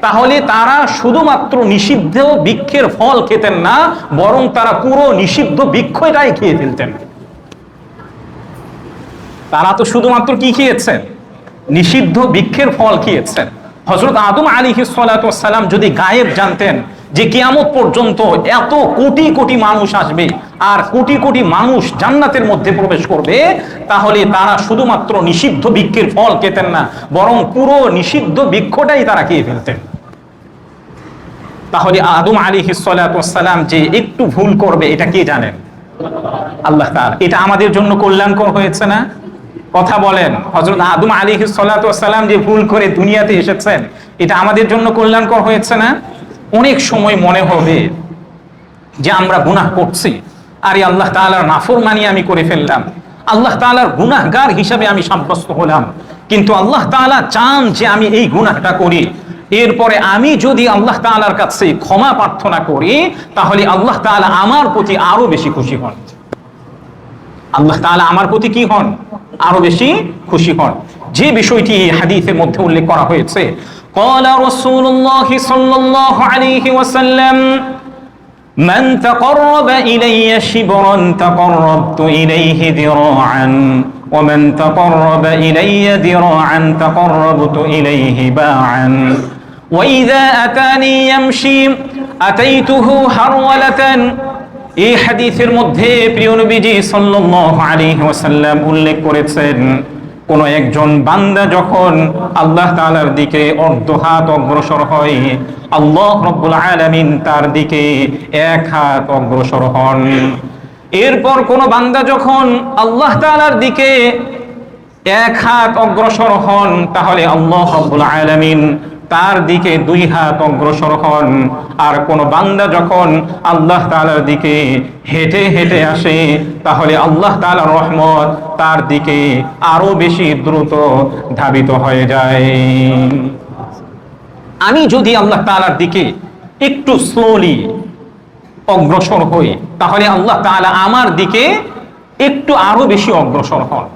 তাহলে তারা শুধুমাত্র নিষিদ্ধ বৃক্ষের ফল খেতেন না, বরং তারা পুরো নিষিদ্ধ বৃক্ষটাই খেয়ে ফেলতেন। তারা তো শুধুমাত্র কি খেয়েছেন? নিষিদ্ধ বৃক্ষের ফল খেয়েছেন। হযরত আদম আলাইহিস সালাতু ওয়াস সালাম যদি গায়েব জানতেন যে কিয়ামত পর্যন্ত এত কোটি কোটি মানুষ আসবে আর কোটি কোটি মানুষ জান্নাতের মধ্যে প্রবেশ করবে, তাহলে তারা শুধুমাত্র নিষিদ্ধ বৃক্ষের ফল খেতেন না, বরং পুরো নিষিদ্ধ বৃক্ষটাই তারা খেয়ে ফেলতেন। তাহলে আদম আলাইহিস সালাতু ওয়াস সালাম যে একটু ভুল করবে, এটা কে জানেন? আল্লাহ তাআলা। এটা আমাদের জন্য কল্যাণকর হয়েছে না? কথা বলেন, হযরত আদম আলাইহিস সালাতু ওয়াস সালাম যে ভুল করে দুনিয়াতে এসেছেন, এটা আমাদের জন্য কল্যাণকর হয়েছে না? অনেক সময় মনে হবে যে আমরা গুনাহ করছি, আরে আল্লাহ তাআলার নাফরমানি আমি করে ফেললাম, আল্লাহ তাআলার গুনাহগার হিসাবে আমি সাব্যস্ত হলাম। কিন্তু আল্লাহ তাআলা চান যে আমি এই গুনাহটা করি, এরপরে আমি যদি আল্লাহ তাআলার কাছে ক্ষমা প্রার্থনা করি, তাহলে আল্লাহ তাআলা আমার প্রতি আরো বেশি খুশি হন। আল্লাহ তাআলা আমার প্রতি কি হন? আরো বেশি খুশি হন। যে বিষয়টি হাদিসের মধ্যে উল্লেখ করা হয়েছে, قال رسول الله صلى الله عليه وسلم من تقرب إلي شبرا تقربت إليه ذراعا ومن تقرب إلي ذراعا تقربت إليه باعا وإذا أتاني يمشي أتيته هرولة। এই হাদিসের মধ্যে প্রিয় নবীজি সাল্লাল্লাহু আলাইহি ওয়াসাল্লাম উল্লেখ করেছেন, কোন একজন বান্দা যখন আল্লাহ তাআলার দিকে অর্ধ হাত অগ্রসর হয়, আল্লাহ রাব্বুল আলামিন তার দিকে এক হাত অগ্রসর হন। এরপর কোন বান্দা যখন আল্লাহ তাআলার দিকে এক হাত অগ্রসর হন, তাহলে আল্লাহ রাব্বুল আলামিন তার দিকে 2 হাত অগ্রসর হন। আর কোন বান্দা যখন আল্লাহ তাআলার দিকে হেঁটে হেঁটে আসে, তাহলে আল্লাহ তাআলার রহমত তার দিকে আরো বেশি দ্রুত ধাবিত হয়ে যায়। আমি যদি আল্লাহ তাআলার দিকে একটু স্লোলি অগ্রসর হই, তাহলে আল্লাহ তাআলা আমার দিকে একটু আরো বেশি অগ্রসর হন।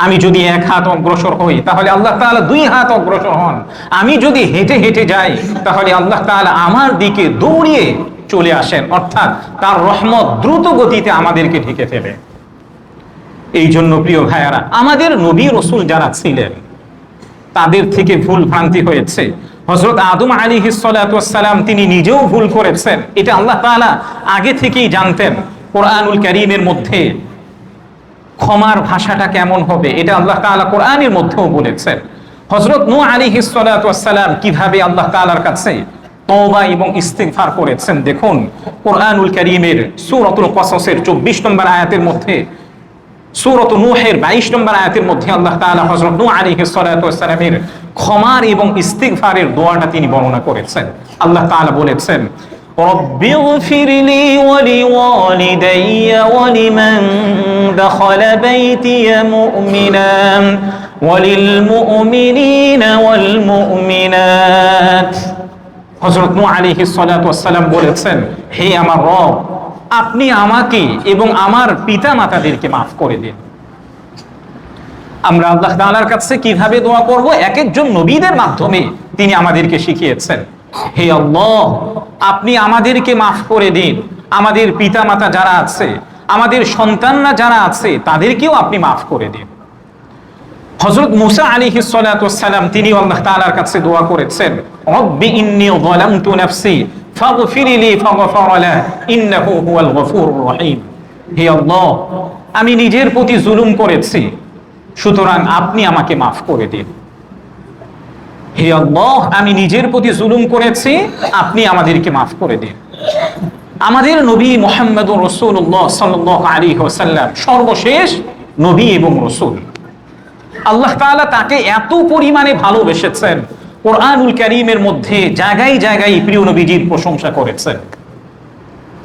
আমি যদি 1 হাত অগ্রসর হই, তাহলে আল্লাহ তাআলা 2 হাত অগ্রসর হন। আমি যদি হেঁটে হেঁটে যাই, তাহলে আল্লাহ তাআলা আমার দিকে দৌড়িয়ে চলে আসেন, অর্থাৎ তার রহমত দ্রুত গতিতে আমাদেরকে ঢেকে ফেলে। এই জন্য প্রিয় ভাইয়ারা, আমাদের নবী রাসূল যারা ছিলেন, তাদের থেকে ভুল ভ্রান্তি হয়েছে। হযরত আদম আলাইহিস সালাতু ওয়াস সালাম তিনি নিজেও ভুল করেছেন, এটা আল্লাহ তাআলা আগে থেকেই জানতেন। কোরআনুল কারীমের মধ্যে ক্ষমার ভাষাটা কেমন হবে, এটা আল্লাহ তাআলা কোরআনের মধ্যেও বলেছেন। হযরত নূহ আলাইহিস সালাতু ওয়াস সালাম কিভাবে আল্লাহ তাআলার কাছে তওবা এবং ইস্তিগফার করেছেন, দেখুন কোরআনুল কারীমের সূরাতুল কসসের 24 নম্বর আয়াতের মধ্যে, সূরাত নূহের 22 নম্বর আয়াতের মধ্যে আল্লাহ তাআলা হযরত নূহ আলাইহিস সালাতু ওয়াস সালামের ক্ষমার এবং ইস্তিগফারের দোয়াটা তিনি বর্ণনা করেছেন। আল্লাহ তাআলা বলেছেন, রব্বি ইগফিরলি ওয়া লিওয়ালিদাইয়া ওয়া লিমান দাখালা বাইতিয়া মুমিনান ওয়া লিল মুমিনিনা ওয়াল মুমিনাত। হযরত নূহ আলাইহিস সালাতু ওয়াস সালাম বলেছেন, হে আমার রব, আপনি আমাকে এবং আমার পিতামাতাদেরকে মাফ করে দিন। আমরা আল্লাহ তাআলার কাছে কিভাবে দোয়া করব? এক একজন নবীদের মাধ্যমে তিনি আমাদেরকে শিখিয়েছেন। হে আল্লাহ, আপনি আমাদেরকে মাফ করে দিন, আমাদের পিতামাতা যারা আছে, আমাদের সন্তানরা যারা আছে, তাদেরকেও আপনি মাফ করে দিন। হযরত মূসা আলাইহিস সালাতু ওয়াস সালাম তিনি আল্লাহ তাআলার কাছে দোয়া করেছেন, রব্বি ইন্নী যালামতু নাফসি ফাগফিরলি ফাগফারা লাহু ইন্নাহু হুয়াল গফুরুর রহিম। হে আল্লাহ, আমি নিজের প্রতি জুলুম করেছি, সুতরাং আপনি আমাকে মাফ করে দিন। হে আল্লাহ, আমি নিজের প্রতি জুলুম করেছি, আপনি আমাদেরকে মাফ করে দিন। আমাদের নবী মুহাম্মদুর রাসূলুল্লাহ সাল্লাল্লাহু আলাইহি ওয়াসাল্লাম সর্বশেষ নবী এবং রাসূল। আল্লাহ তাআলা তাকে এত পরিমাণে ভালোবেসেছেন, কোরআনুল কারীমের মধ্যে জায়গায় জায়গায় প্রিয় নবীজির প্রশংসা করেছেন।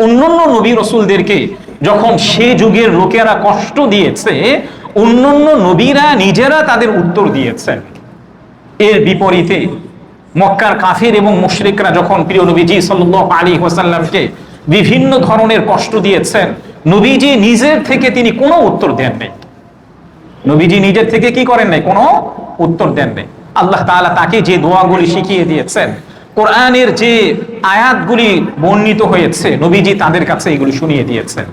অন্যান্য নবী রাসূলদেরকে যখন সে যুগের লোকেরা কষ্ট দিয়েছে, অন্যান্য নবীরা নিজেরা তাদের উত্তর দিয়েছেন। এর বিপরীতে মক্কার কাফির এবং মুশরিকরা যখন প্রিয় নবীজি সাল্লাল্লাহু আলাইহি ওয়াসাল্লামকে বিভিন্ন ধরনের কষ্ট দিয়েছেন, নবীজি নিজের থেকে তিনি কোনো উত্তর দেন নাই। নবীজি নিজের থেকে কি করেন নাই? কোনো উত্তর দেন নাই। আল্লাহ তাআলা তাকে যে দোয়াগুলি শিখিয়ে দিয়েছেন, কোরআনের যে আয়াতগুলি বর্ণিত হয়েছে, নবীজি তাদের কাছে এগুলি শুনিয়ে দিয়েছেন।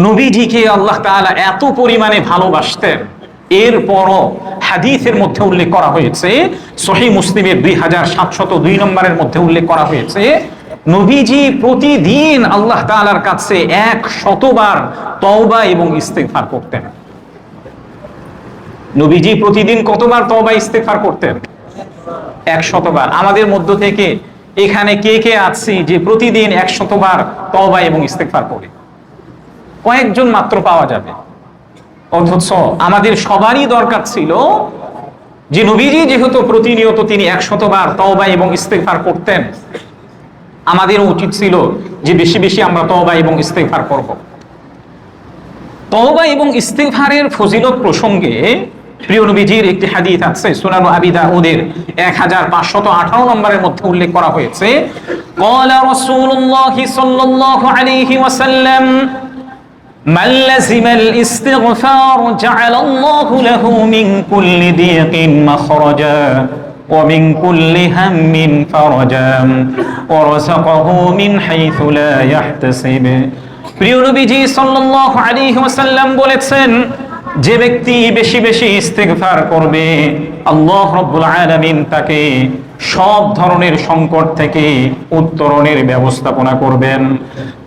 নবীজিকে আল্লাহ তাআলা এত পরিমাণে ভালোবাসতেন, এরপরও হাদিসের মধ্যে উল্লেখ করা হয়েছে, সহিহ মুসলিমের 2702 নম্বরের মধ্যে উল্লেখ করা হয়েছে, নবীজি প্রতিদিন আল্লাহ তাআলার কাছে 100 বার তওবা এবং ইস্তেগফার করতেন। নবীজি প্রতিদিন কতবার তওবা ইস্তেগফার করতেন? 100 বার। আমাদের মধ্য থেকে এখানে কে কে আছি যে প্রতিদিন 100 বার তওবা এবং ইস্তেগফার করি? কয়েকজন মাত্র পাওয়া যাবে। অথচ আমাদের সবারই দরকার ছিল যে নবীজি যেহেতু প্রতিনিয়ত তিনি 100 বার তওবা এবং ইস্তেগফার করতেন, আমাদেরও উচিত ছিল যে বেশি বেশি আমরা তওবা এবং ইস্তেগফার করব। তওবা এবং ইস্তেগফারের ফজিলত প্রসঙ্গে প্রিয় নবীজির একটি হাদিস আছে, সুনান আবি দাউদের 1518 নম্বরের মধ্যে উল্লেখ করা হয়েছে, ক্বালা রাসূলুল্লাহ সাল্লাল্লাহু আলাইহি ওয়াসাল্লাম মান লাযিমাল ইস্তিগফার জাআলাল্লাহু লাহু মিন কুল্লি দিকিন মাখরাজা ওয়া মিন কুল্লি হাম্মিন ফারাজা ওয়া রাযাকাহু মিন হাইথু লা ইয়াহতাসিব। প্রিয় নবীজি সাল্লাল্লাহু আলাইহি ওয়াসাল্লাম বলেছেন, যে ব্যক্তি বেশি বেশি ইস্তেগফার করবে, আল্লাহ রাব্বুল আলামিন তাকে সব ধরনের সংকট থেকে উত্তরণের ব্যবস্থাপনা করবেন,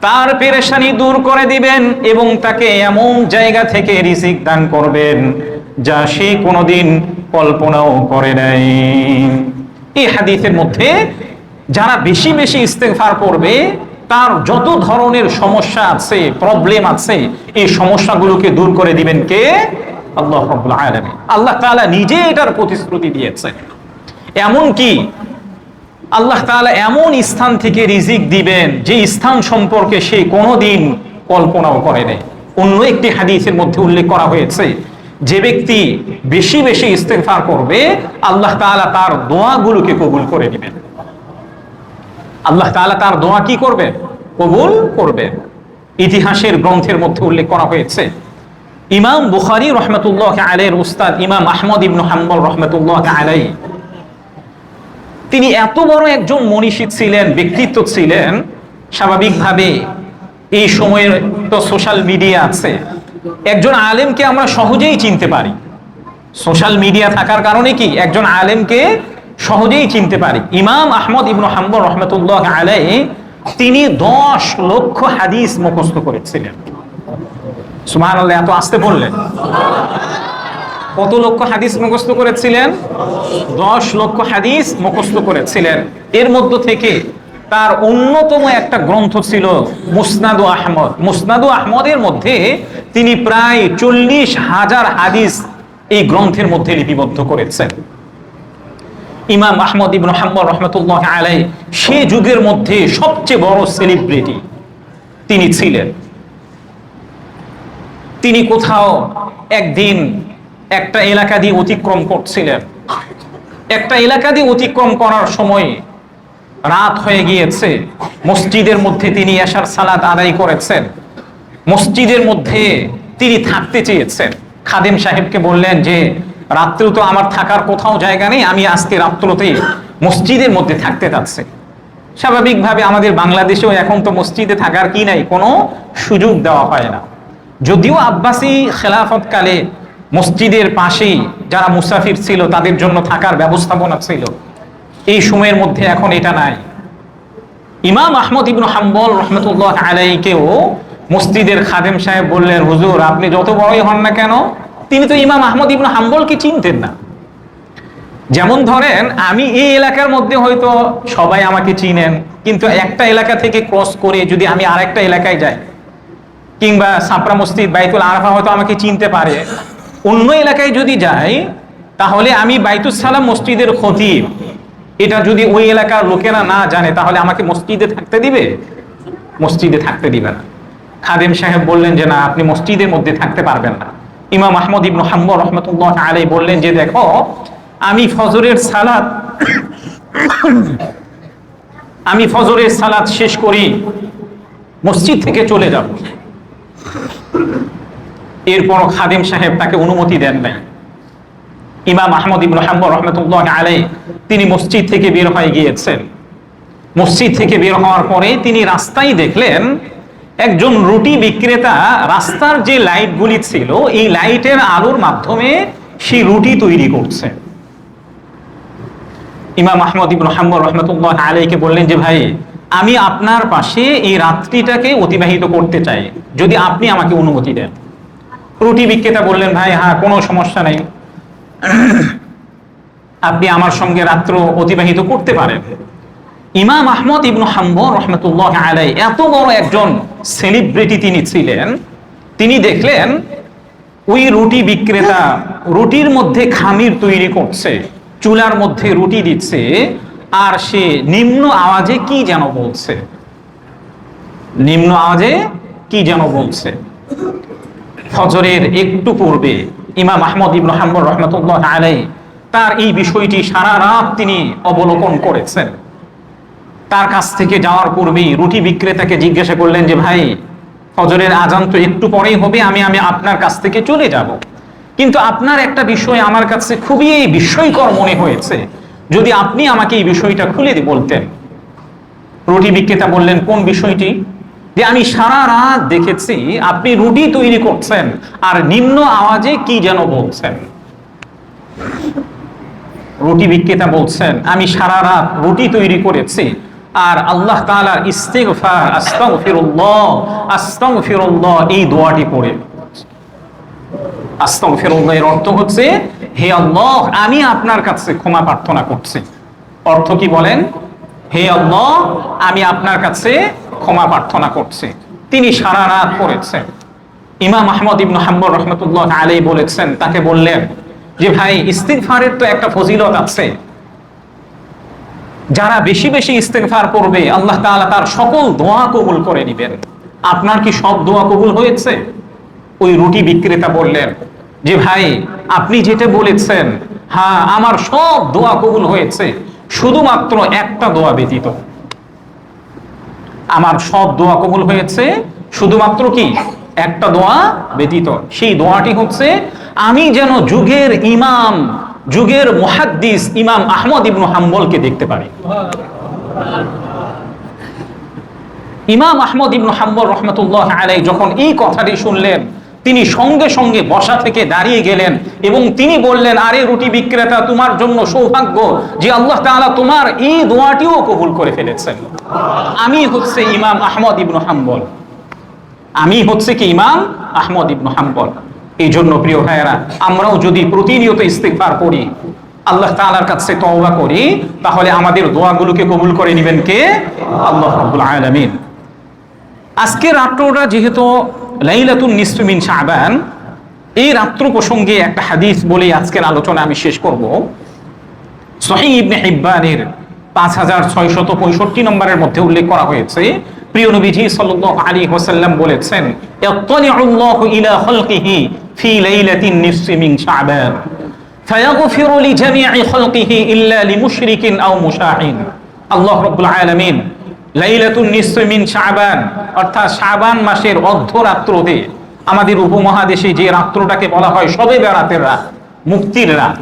তার পেরেশানি দূর করে দিবেন এবং তাকে এমন জায়গা থেকে রিজিক দান করবেন যা সে কোনোদিন কল্পনাও করে নাই। এই হাদিসের মধ্যে যারা বেশি বেশি ইস্তেগফার করবে, তার যত ধরনের সমস্যা আছে, প্রবলেম আছে, এই সমস্যাগুলোকে দূর করে দিবেন কে? আল্লাহ রাব্বুল আলামিন। আল্লাহ তাআলা নিজে এটার প্রতিশ্রুতি দিয়েছেন। এমন কি আল্লাহ তাআলা এমন স্থান থেকে রিজিক দিবেন যে স্থান সম্পর্কে সে কোনোদিন কল্পনাও করে নাই। অন্য একটি হাদিসের মধ্যে উল্লেখ করা হয়েছে, যে ব্যক্তি বেশি বেশি ইস্তেগফার করবে, আল্লাহ তাআলা তার দোয়াগুলোকে কবুল করে নেবেন। আল্লাহ তাআলা তার দোয়া কি করবে? কবুল করবে। ইতিহাসের গ্রন্থের মধ্যে উল্লেখ করা হয়েছে, ইমাম বুখারী রাহমাতুল্লাহ আলাইহির উস্তাদ ইমাম আহমদ ইবনে হাম্বল রাহমাতুল্লাহ আলাইহি, তিনি এত বড় একজন মনীষী ছিলেন, ব্যক্তিত্ব ছিলেন। স্বাভাবিকভাবে এই সময়ে তো সোশ্যাল মিডিয়া আছে, একজন আলেমকে আমরা সহজেই চিনতে পারি। সোশ্যাল মিডিয়া থাকার কারণে কি একজন আলেমকে সহজেই চিনতে পারি। ইমাম আহমদ ইবনে হাম্বল রাহমাতুল্লাহ আলাইহি তিনি 10 লক্ষ হাদিস মুখস্থ করেছিলেন। সুবহানাল্লাহ, এত আস্তে বললেন। কত লক্ষ হাদিস মুখস্থ করেছিলেন? 10 লক্ষ হাদিস মুখস্থ করেছিলেন। এর মধ্য থেকে তার অন্যতম একটা গ্রন্থ ছিল মুসনাদু আহমদ। মুসনাদু আহমদের মধ্যে তিনি প্রায় 40,000 হাদিস এই গ্রন্থের মধ্যে লিপিবদ্ধ করেছেন। ইমাম আহমদ ইবনে হাম্বল রাহমাতুল্লাহি আলাইহি সে যুগের মধ্যে সবচেয়ে বড় সেলিব্রিটি তিনি ছিলেন। তিনি কোথাও একদিন একটা এলাকা দিয়ে অতিক্রম করছিলেন। একটা এলাকা দিয়ে অতিক্রম করার সময় রাত হয়ে গিয়েছে। মসজিদের মধ্যে তিনি এশার সালাত আদায় করেছেন। মসজিদের মধ্যে তিনি থাকতে চেয়েছেন। খাদেম সাহেবকে বললেন যে রাত্রে তো আমার থাকার কোথাও জায়গা নেই, আমি আজকে রাত্রতে মসজিদের মধ্যে থাকতে চাচ্ছি। স্বাভাবিকভাবে আমাদের বাংলাদেশেও এখন তো মসজিদে থাকার কি নাই, কোনো সুযোগ দেওয়া হয় না। যদিও আব্বাসী খেলাফতকালে মসজিদের পাশেই যারা মুসাফির ছিল তাদের জন্য থাকার ব্যবস্থাপনা ছিল, এই সময়ের মধ্যে এখন এটা নাই। ইমাম আহমদ ইবনে হাম্বল রাহমাতুল্লাহ আলাইহিকেও মসজিদের খাদেম সাহেব বললেন, হুজুর আপনি যত বড়ই হন না কেন, তিনি তো ইমাম আহমদ ইবনে হাম্বলকে চিনতেন না। যেমন ধরেন আমি এই এলাকার মধ্যে হয়তো সবাই আমাকে চিনেন, কিন্তু একটা এলাকা থেকে ক্রস করে যদি আমি আরেকটা এলাকায় যাই, কিংবা ছাপড়া মসজিদ বাইতুল আরাফা হয়তো আমাকে চিনতে পারে, অন্য এলাকায় যদি যাই তাহলে আমি বাইতুস সালাম মসজিদের খতিব, এটা যদি ওই এলাকার লোকেরা না জানে তাহলে আমাকে মসজিদে থাকতে দিবে? মসজিদে থাকতে দিবে না। খাদেম সাহেব বললেন যে না, আপনি মসজিদের মধ্যে থাকতে পারবেন না। ইমাম আহমদ ইবনে হাম্বল রাহমাতুল্লাহ আলাইহি বললেন যে দেখো, আমি ফজরের সালাত শেষ করি মসজিদ থেকে চলে যাব। এরপর খাদেম সাহেব তাকে অনুমতি দেন নাই। ইমাম আহমদ ইবনে হাম্বল রাহমাতুল্লাহ আলাইহি তিনি মসজিদ থেকে বের হয়ে গিয়েছেন। মসজিদ থেকে বের হওয়ার পরে তিনি রাস্তায় দেখলেন একজন রুটি বিক্রেতা রাস্তার যে লাইটগুলি ছিল এই লাইটের আলোর মাধ্যমে সেই রুটি তৈরি করছে। ইমাম আহমদ ইবনে হাম্বল রাহমাতুল্লাহ আলাইহিকে বললেন যে ভাই, আমি আপনার পাশে এই রাত্রিটাকে অতিবাহিত করতে চাই, যদি আপনি আমাকে অনুমতি দেন। রুটি বিক্রেতা বললেন, ভাই হ্যাঁ, কোনো সমস্যা নেই, আপনি আমার সঙ্গে রাত্র অতিবাহিত করতে পারেন। ইমাম আহমদ ইবনে হাম্বল রাহমাতুল্লাহ আলাইহি এত বড় একজন সেলিব্রিটি তিনি ছিলেন, তিনি দেখলেন ওই রুটি বিক্রেতা রুটির মধ্যে খামির তৈরি করছে, চুলার মধ্যে রুটি দিচ্ছে, আর সে নিম্ন আওয়াজে কি যেন বলছে, নিম্ন আওয়াজে কি যেন বলছে। ফজরের একটু পূর্বে ইমাম আহমদ ইবনে হাম্বল রাহমাতুল্লাহ আলাইহি তার এই বিষয়টি সারা রাত তিনি অবলোকন করেছেন। তার কাছ থেকে যাওয়ার পূর্বেই রুটি বিক্রেতাকে জিজ্ঞাসা করলেন যে ভাই, ফজরের আজান তো একটু পরেই হবে, আমি আপনার কাছ থেকে চলে যাব, কিন্তু আপনার একটা বিষয় আমার কাছে খুবই বিস্ময়কর মনে হয়েছে, যদি আপনি আমাকে এই বিষয়টা খুলে বলতেন। রুটি বিক্রেতা বললেন, কোন বিষয়টি? যে আমি সারা রাত দেখেছি আপনি রুটি তৈরি করছেন আর নিম্ন আওয়াজে কি যেন বলছেন। রুটি বিক্রেতা বলছেন, আমি সারা রাত রুটি তৈরি করেছি আর আল্লাহ তাআলার ইস্তিগফার, আস্তাগফিরুল্লাহ আস্তাগফিরুল্লাহ এই দোয়াটি পড়ে। আস্তাগফিরুল্লাহ এর অর্থ হচ্ছে, হে আল্লাহ আমি আপনার কাছে ক্ষমা প্রার্থনা করছি। অর্থ কি বলেন? হে আল্লাহ আমি আপনার কাছে ক্ষমা প্রার্থনা করছি। তিনি সারা রাত পড়েছেন। ইমাম আহমদ ইবনে হাম্বল রাহমাতুল্লাহ আলাইহি বলেছেন, তাকে বললেন যে ভাই, ইস্তিগফারের তো একটা ফজিলত আছে, যারা বেশি বেশি ইস্তিগফার করবে আল্লাহ তাআলা তার সকল দোয়া কবুল করে নেবেন। আপনার কি সব দোয়া কবুল হয়েছে? ওই রুটি বিক্রেতা বললেন যে ভাই, আপনি যেটা বলেছেন, হ্যাঁ আমার সব দোয়া কবুল হয়েছে, শুধুমাত্র একটা দোয়া ব্যতীত। আমার সব দোয়া কবুল হয়েছে, শুধুমাত্র কি একটা দোয়া ব্যতীত। সেই দোয়াটি হচ্ছে, আমি যেন যুগের ইমাম, যুগের মুহাদ্দিস ইমাম আহমদ ইবনে হাম্বলকে দেখতে পারি। ইমাম আহমদ ইবনে হাম্বল রাহমাতুল্লাহ আলাইহি যখন এই কথাটি শুনলেন, তিনি সঙ্গে সঙ্গে বসা থেকে দাঁড়িয়ে গেলেন এবং তিনি বললেন, আরে রুটি বিক্রেতা, তোমার জন্য সৌভাগ্য যে আল্লাহ তাআলা তোমার এই দোয়াটিও কবুল করে ফেলেছেন। আমি হচ্ছে ইমাম আহমদ ইবনে হাম্বল, আমি হচ্ছে কি ইমাম আহমদ ইবনে হাম্বল। এই জন্য প্রিয় ভাইয়েরা, আমরাও যদি প্রতিনিয়ত ইস্তিগফার করি, আল্লাহ তাআলার কাছে তওবা করি, তাহলে আমাদের দোয়াগুলোকে কবুল করে নেবেন কে? আল্লাহ রাব্বুল আলামিন। আজকে রাত্রটা যেহেতু লাইলাতুন নিসফি মিন শাবান, এই রাত্র প্রসঙ্গে একটা হাদিস বলে আজকের আলোচনা আমি শেষ করব। সহিহ ইবনে হিব্বানের 5665 নম্বরের মধ্যে উল্লেখ করা হয়েছে, প্রিয় নবীজি সাল্লাল্লাহু আলাইহি ওয়াসাল্লাম বলেছেন, ইয়াত্তালিউল্লাহু ইলা খালকিহি ফি লাইলাতিন নিসফি মিন শাবান ফায়াগফিরু লিজামি'i খালকিহি ইল্লা লিমুশরিকিন আও মুশাহিন। আল্লাহ রাব্বুল আলামিন লাইলাতুন নিসফি মিন শাবান অর্থাৎ শাবান মাসের অর্ধরাত্রতে, আমাদের উপমহাদেশে যে রাত্রটাকে বলা হয় শবে বেরাতের রাত, মুক্তির রাত।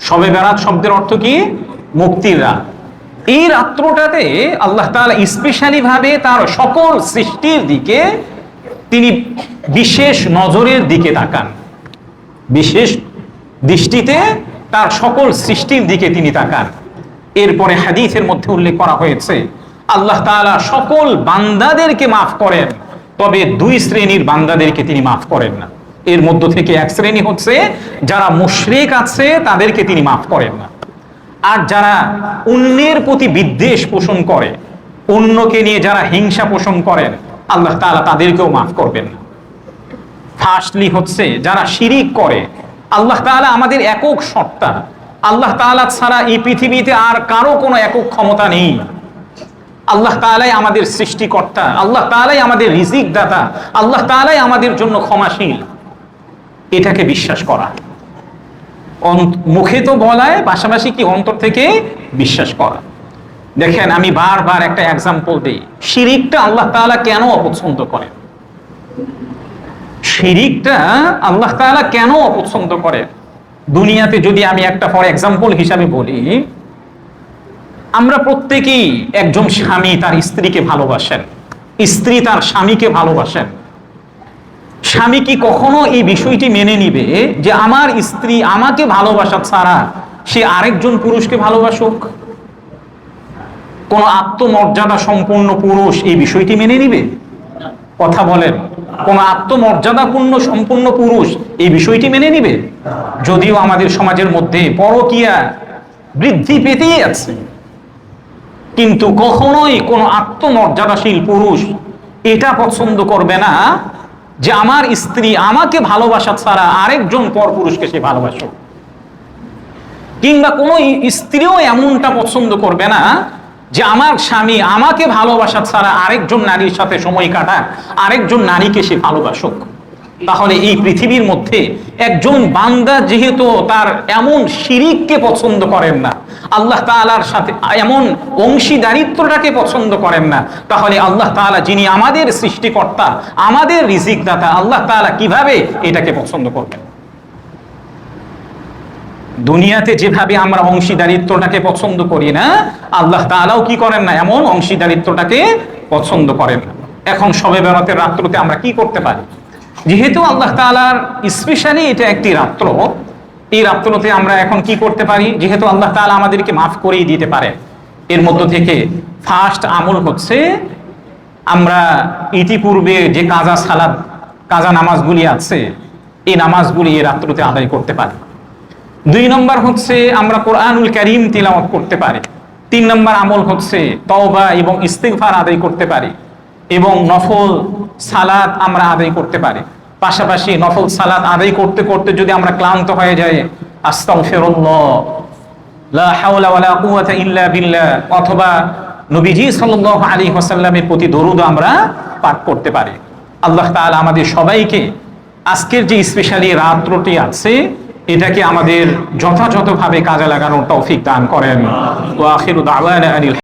শবে বেরাত শব্দের অর্থ কি? মুক্তির রাত। এই রাত্রটাতে আল্লাহ তাআলা স্পেশালি ভাবে তার সকল সৃষ্টির দিকে তিনি বিশেষ নজরের দিকে তাকান, বিশেষ দৃষ্টিতে তার সকল সৃষ্টির দিকে তিনি তাকান। এরপরে হাদিসের মধ্যে উল্লেখ করা হয়েছে, আল্লাহ তাআলা সকল বান্দাদেরকে মাফ করেন, তবে দুই শ্রেণীর বান্দাদেরকে তিনি মাফ করেন না। এর মধ্য থেকে এক শ্রেণী হচ্ছে যারা মুশরিক আছে তাদেরকে তিনি মাফ করেন না, আর যারা অন্যের প্রতি বিদ্বেষ পোষণ করে, অন্যকে নিয়ে যারা হিংসা পোষণ করেন, আল্লাহ তাআলা তাদেরকেও মাফ করবেন না। ফার্স্টলি হচ্ছে যারা শিরিক করে। আল্লাহ তাআলা আমাদের একক সত্তা, আল্লাহ তাআলা ছাড়া এই পৃথিবীতে আর কারো কোনো একক ক্ষমতা নেই। আল্লাহ তাআলাই আমাদের সৃষ্টিকর্তা, আল্লাহ তাআলাই আমাদের রিজিক দাতা, আল্লাহ তাআলাই আমাদের জন্য ক্ষমাশীল। এটাকে বিশ্বাস করা, মুখে তো বলায়, পাশাপাশি কি অন্তর থেকে বিশ্বাস করা। দেখেন, আমি বারবার একটা এক্সাম্পল দিই, শিরিকটা আল্লাহ তাআলা কেন অপছন্দ করেন? শিরিকটা আল্লাহ তাআলা কেন অপছন্দ করেন? দুনিয়াতে যদি আমি একটা ফর এক্সাম্পল হিসাবে বলি, আমরা প্রত্যেকেই, একজন স্বামী তার স্ত্রীকে ভালোবাসেন, স্ত্রী তার স্বামীকে ভালোবাসেন। স্বামী কি কখনো এই বিষয়টি মেনে নিবে যে আমার স্ত্রী আমাকে ভালোবাসা ছাড়া সে আরেকজন পুরুষকে ভালোবাসুক? কোন আত্মমর্যাদা সম্পন্ন পুরুষ এই বিষয়টি মেনে নিবে? কথা বলেন, কোন আত্মমর্যাদাপূর্ণ সম্পূর্ণ পুরুষ এই বিষয়টি মেনে নিবে? যদিও আমাদের সমাজের মধ্যে পরকীয়া বৃদ্ধি পেতেই আছে, কিন্তু কখনোই কোন আত্মমর্যাদাশীল পুরুষ এটা পছন্দ করবে না যে আমার স্ত্রী আমাকে ভালোবাসা ছাড়া আরেকজন পর পুরুষকে সে ভালোবাসুক। কিংবা কোন স্ত্রীও এমনটা পছন্দ করবে না যে আমার স্বামী আমাকে ভালোবাসা ছাড়া আরেকজন নারীর সাথে সময় কাটাক, আরেকজন নারীকে সে ভালোবাসুক। তাহলে এই পৃথিবীর মধ্যে একজন বান্দা যেহেতু তার এমন শিরিককে পছন্দ করেন না, আল্লাহ তাআলার সাথে এমন অংশীদারিত্বটাকে পছন্দ করেন না, তাহলে আল্লাহ তাআলা যিনি আমাদের সৃষ্টিকর্তা, আমাদের রিজিক দাতা, আল্লাহ তাআলা কিভাবে এটাকে পছন্দ করবেন? দুনিয়াতে যেভাবে আমরা অংশীদারিত্বটাকে পছন্দ করি না, আল্লাহ তাআলাও কি করেন না, এমন অংশীদারিত্বটাকে পছন্দ করেন না। এখন শবে বেরাতের রাত্রতে আমরা কি করতে পারি? যেহেতু আল্লাহ তাআলার স্পেশালি এটা একটি রাত্র, এই রাত্রতে আমরা এখন কি করতে পারি? যেহেতু আল্লাহ তাআলা আমাদেরকে মাফ করেই দিতে পারে, এর মধ্য থেকে ফার্স্ট আমল হচ্ছে আমরা ইতিপূর্বে যে কাজা সালাত, কাজা নামাজগুলি আছে, এই নামাজগুলি এই রাত্রতে আদায় করতে পারি। 2 নম্বর হচ্ছে আমরা কোরআনুল কারীম তিলাওয়াত করতে পারি। 3 নম্বর আমল হচ্ছে তওবা এবং ইস্তিগফার আদায় করতে পারি, এবং নফল সালাত আমরা আদায় করতে পারি। পাশাপাশি নফল সালাত আদায় করতে করতে যদি আমরা ক্লান্ত হয়ে যাই, আস্তাগফিরুল্লাহ, লা হাওলা ওয়ালা কুওয়াতা ইল্লা বিল্লাহ, অথবা নবীজি সাল্লাল্লাহু আলাইহি ওয়াসাল্লামের প্রতি দরুদ আমরা পাঠ করতে পারি। আল্লাহ তাআলা আমাদের সবাইকে আজকের যে স্পেশালি রাত্রটি আছে এটাকে আমাদের যথাযথভাবে কাজে লাগানোর তৌফিক দান করেন। ওয়া আখিরু দাওয়ানা